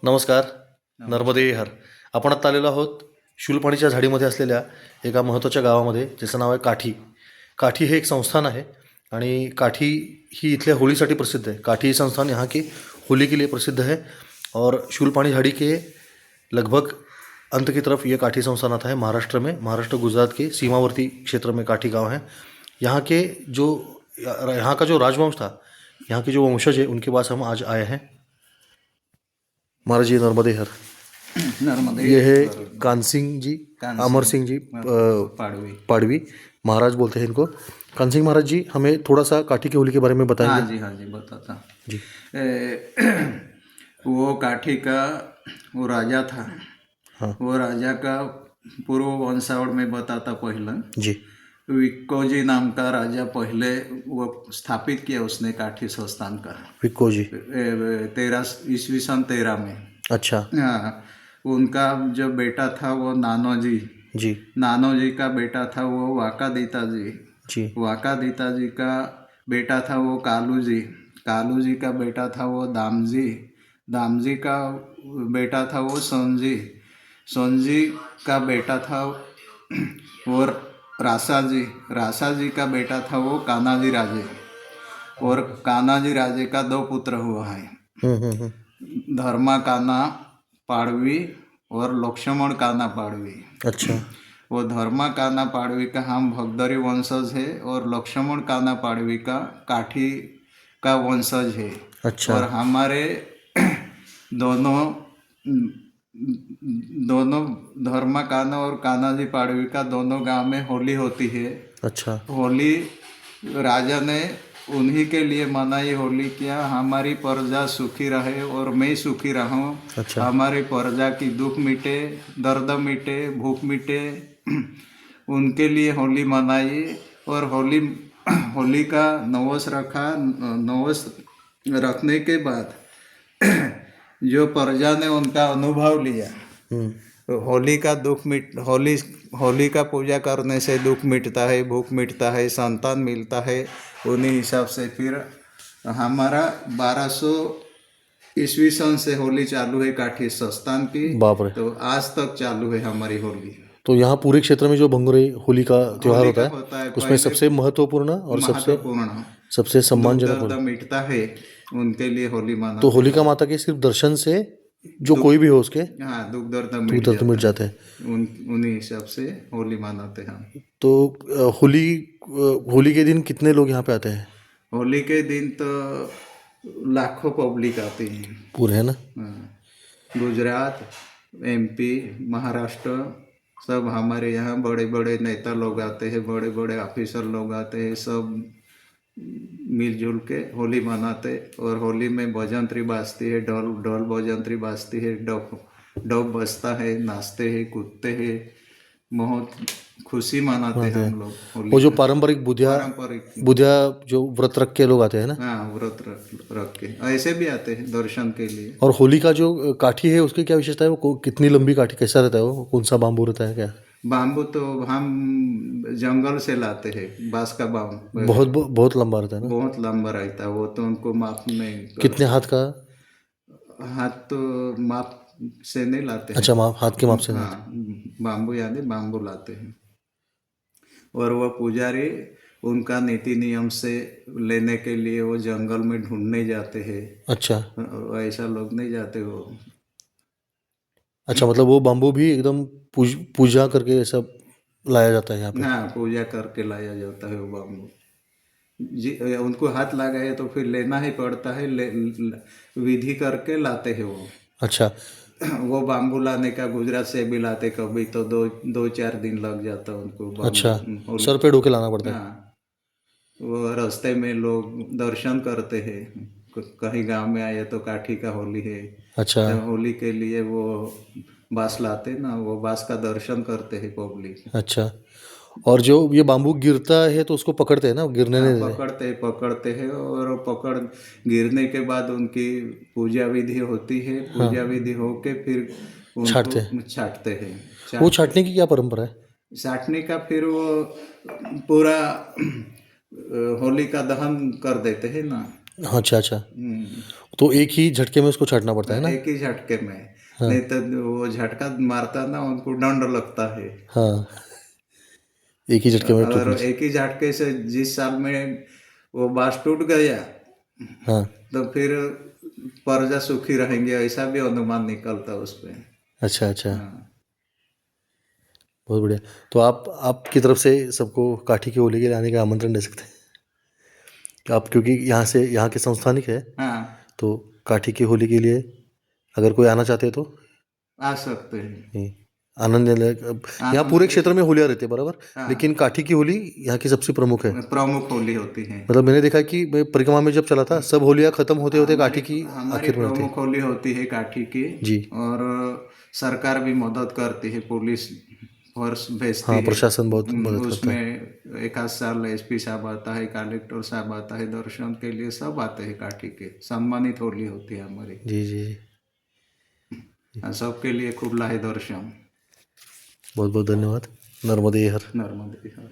नमस्कार. नर्मदे हर. आपण आत्ता आलेलो आहोत शूलपाणीच्या झाडीमध्ये असलेल्या एका महत्त्वाच्या गावामध्ये, ज्याचं नाव आहे काठी. काठी हे एक संस्थान आहे आणि काठी ही इथल्या होलीसाठी प्रसिद्ध है. काठी संस्थान यहाँ की होली के लिए प्रसिद्ध है और शूलपाणी झाड़ी के लगभग अंत की तरफ ये काठी संस्थान आता है महाराष्ट्र में. महाराष्ट्र गुजरात के सीमावर्ती क्षेत्र में काठी गांव है. यहाँ के जो यहाँ का जो राजवंश था, यहाँ के जो वंशज है, उनके पास हम आज आए हैं. महाराज जी नर्मदे हर. नर्मदे ये है कानसिंह जी, अमर सिंह जी पाड़वी। पाड़वी महाराज बोलते हैं इनको. कानसिंह महाराज जी, हमें थोड़ा सा काठी की होली के बारे में बताएंगे. हाँ जी बताता जी. वो काठी का वो राजा था. हाँ वो राजा का पूर्व वंशावळ में बताता पहला. जी. विक्कोजी नाम का राजा पहले वो स्थापित किया उसने काठी संस्थान का. विक्को जी. 13 में. अच्छा. हाँ, उनका जो बेटा था वो नानोजी. जी नानोजी का बेटा था वो वाकादीता जी. जी. वाकादीता जी का बेटा था वो कालू जी. कालू जी का बेटा था वो दामजी. दामजी का बेटा था वो सोनजी. सोनजी का बेटा था वो रासाजी. रासाजी का बेटा था वो कान्हाजी राजे. और कान्हाजी राजे का 2 पुत्र हुआ है, हम्म. धर्मा कान्हा पाड़वी और लक्ष्मण कान्हा पाड़वी. अच्छा. वो धर्मा कान्हा पाड़वी का हम भगदरी वंशज है और लक्ष्मण कान्हा पाड़वी का काठी का वंशज है. अच्छा. और हमारे दोनों धर्मा कान्हा और कान्हाजी पाड़वी का दोनों गांव में होली होती है. अच्छा. होली राजा ने उन्हीं के लिए मनाई होली, क्या हमारी प्रजा सुखी रहे और मैं सुखी रहूं. अच्छा. हमारी प्रजा की दुख मिटे, दर्द मिटे, भूख मिटे, उनके लिए होली मनाई. और होली का नवस रखा. नवस रखने के बाद जो प्रजा ने उनका अनुभव लिया, तो होली का दुख होली का पूजा करने से दुख मिटता है, भूख मिटता है, संतान मिलता है. उन्हीं हिसाब से फिर हमारा 1200 ईस्वी सन से होली चालू है काठी संस्थान की. बाप रे. तो आज तक चालू है हमारी होली. तो यहाँ पूरे क्षेत्र में जो भंगुरे होली का त्योहार होली का होता है, उसमें पहले सबसे महत्वपूर्ण और महत्वपूर्ण सबसे सम्मानजनक दर्द मिटता है, उनके लिए होली मनाते तो होलिका माता के सिर्फ दर्शन से जो कोई भी हो उसके हाँ दुख दर्द मिट जाते हैं. उन्हीं हिसाब से होली मनाते हैं. तो होली के दिन कितने लोग यहाँ पे आते हैं? होली के दिन तो लाखों पब्लिक आती है पूरे, है ना? हाँ. गुजरात, MP, महाराष्ट्र, सब हमारे यहाँ बड़े बड़े नेता लोग आते हैं, बड़े बड़े ऑफिसर लोग आते हैं. सब मिलजुल के होली मनाते. और होली में भजंत्री बाजती है, ढोल भजंत्री बाजती है, डब बजता है, नाचते हैं, कूदते हैं, बहुत खुशी मनाते हैं हम लोग होली. वो जो पारंपरिक बुधिया जो व्रत रख के लोग आते हैं ना. हाँ, व्रत रख के ऐसे भी आते हैं दर्शन के लिए. और होली का जो काठी है उसकी क्या विशेषता है? वो कितनी लंबी काठी, कैसा रहता है वो, कौन सा बाम्बू रहता है, क्या? बाम्बू तो हम जंगल से लाते हैं. बांस का बाम्बू बहुत लंबा रहता है ना. बहुत लंबा रहता है वो, तो उनको माप नहीं. कितने हाथ का? हाथ तो माप से नहीं लाते हैं. अच्छा, हाथ के माप से. हाँ, बाम्बू यानी बाम्बू लाते हैं. और वो पुजारी उनका नीति नियम से लेने के लिए वो जंगल में ढूंढने जाते हैं. अच्छा. ऐसा लोग नहीं जाते वो. अच्छा, मतलब वो बाम्बू भी एकदम पूजा करके सब लाया जाता है यहाँ पे. हाँ, पूजा करके लाया जाता है वो बाम्बू. जी, उनको हाथ लगाए तो फिर लेना ही पड़ता है. विधि करके लाते हैं वो. अच्छा. वो बाम्बू लाने का गुजरात से भी लाते कभी तो 2-4 दिन लग जाता उनको. अच्छा, सर पे ढोके लाना पड़ता है. हाँ, वो रास्ते में लोग दर्शन करते हैं. कहीं गांव में आए तो काठी का होली है. अच्छा. तो होली के लिए वो बांस लाते ना, वो बांस का दर्शन करते हैं पब्लिक. अच्छा. और जो ये बाम्बू गिरता है तो उसको पकड़ते हैं ना, गिरने नहीं देते. पकड़ते हैं. और पकड़ गिरने के बाद उनकी पूजा विधि होती है. पूजा विधि होके फिर छाटते हैं. वो छाटने की क्या परंपरा है? छाटने का फिर वो पूरा होली का दहन कर देते हैं ना. अच्छा अच्छा, तो एक ही झटके में उसको छाटना पड़ता है ना? एक ही झटके में, नहीं तो वो झटका मारता ना उनको दंड लगता है। हाँ, एक ही झटके में और टूटने से। एक ही झटके से जिस साल में वो बांस टूट गया हाँ, तो फिर प्रजा सुखी रहेंगे, ऐसा भी अनुमान निकलता उस पे। अच्छा अच्छा, हाँ बहुत बढ़िया। तो आप आपकी तरफ से सबको काठी की होली के लिए आने का आमंत्रण दे सकते हैं कि आप, क्योंकि यहाँ से, यहाँ के संस्थानिक है, हाँ, तो काठी की होली के लिए अगर कोई आना चाहते हैं तो आ सकते हैं। ये आनंद लेने यहाँ आनंद पूरे ले क्षेत्र में सकते। होलियाँ रहती है बराबर, लेकिन हाँ, काठी की होली यहाँ की सबसे प्रमुख है। प्रमुख होली होती है। मतलब मैंने देखा कि मैं परिक्रमा में जब चला था, सब होलियाँ खत्म होते होते हमारी काठी की हमारी आखिर में होती है। प्रमुख होली होती है काठी की। जी। और सरकार भी मदद करती है, पुलिस फोर्स भेजती हाँ, है। प्रशासन बहुत मदद करता है। उसमें एक आध साल एसपी साहब आता है, कलेक्टर साहब आता है दर्शन के लिए, सब आते हैं काठी के। सम्मानित होली होती है हमारी। जी जी जी, सबके लिए खुला है दर्शन। बहुत बहुत धन्यवाद। नर्मदे हर। नर्मदे हर।